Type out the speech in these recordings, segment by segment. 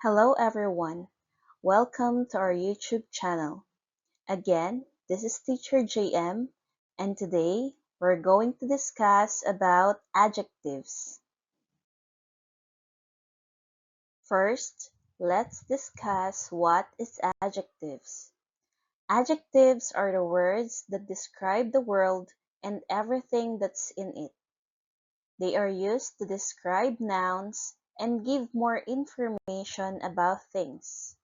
Hello everyone, welcome to our YouTube channel. Again, this is Teacher JM and today we're going to discuss about adjectives. First, let's discuss what is adjectives. Adjectives are the words that describe the world and everything that's in it. They are used to describe nouns and give more information about things.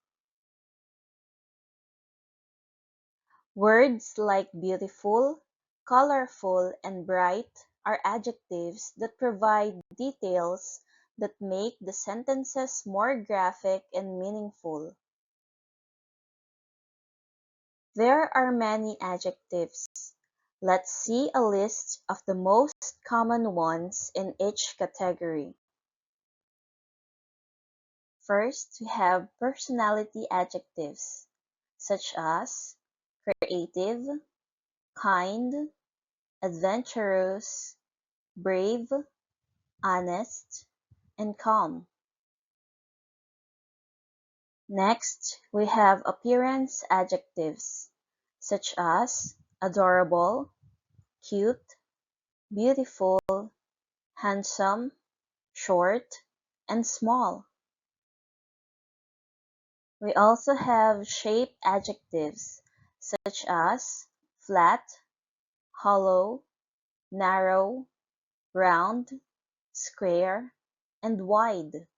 Words like beautiful, colorful, and bright are adjectives that provide details that make the sentences more graphic and meaningful. There are many adjectives. Let's see a list of the most common ones in each category. First, we have personality adjectives, such as creative, kind, adventurous, brave, honest, and calm. Next, we have appearance adjectives, such as adorable, cute, beautiful, handsome, short, and small. We also have shape adjectives, such as flat, hollow, narrow, round, square, and wide.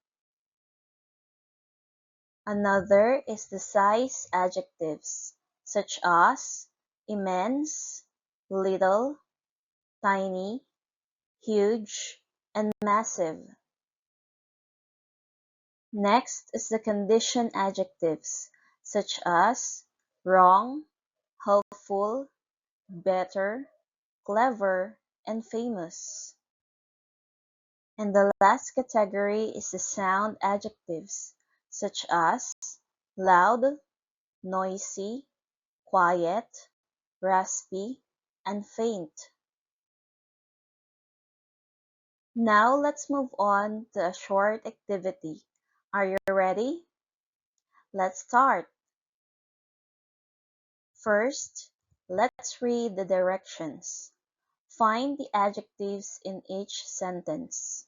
Another is the size adjectives, such as immense, little, tiny, huge, and massive. Next is the condition adjectives, such as wrong, helpful, better, clever, and famous. And the last category is the sound adjectives, such as loud, noisy, quiet, raspy, and faint. Now let's move on to a short activity. Are you ready? Let's start. First, let's read the directions. Find the adjectives in each sentence.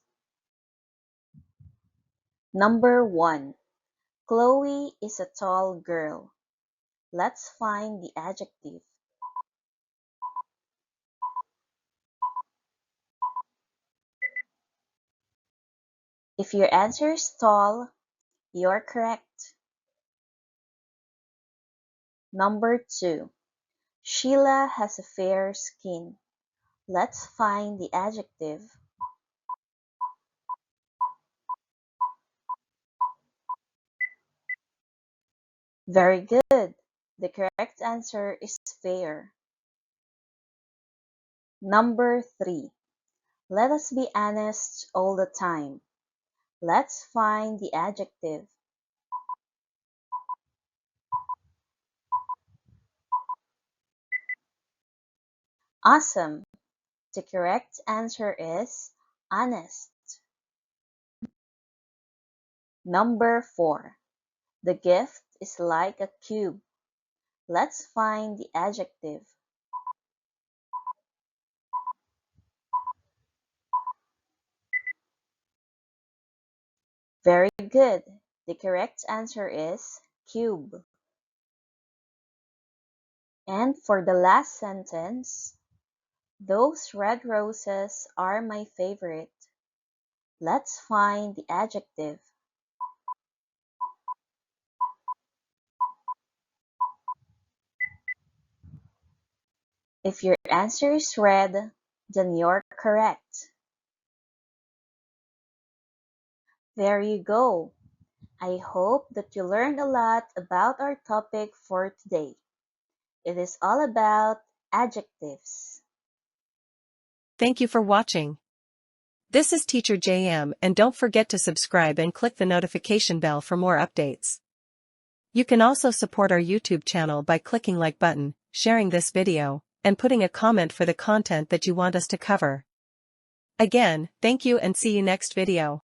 Number 1. Chloe is a tall girl. Let's find the adjective. If your answer is tall, you're correct. Number 2. Sheila has a fair skin. Let's find the adjective. Very good. The correct answer is fair. Number 3. Let us be honest all the time. Let's find the adjective. Awesome. The correct answer is honest. Number 4. The gift is like a cube. Let's find the adjective. Very good. The correct answer is cube. And for the last sentence, those red roses are my favorite. Let's find the adjective. If your answer is red, then you're correct. There you go. I hope that you learned a lot about our topic for today. It is all about adjectives. Thank you for watching. This is Teacher JM, and don't forget to subscribe and click the notification bell for more updates. You can also support our YouTube channel by clicking like button, sharing this video, and putting a comment for the content that you want us to cover. Again, thank you and see you next video.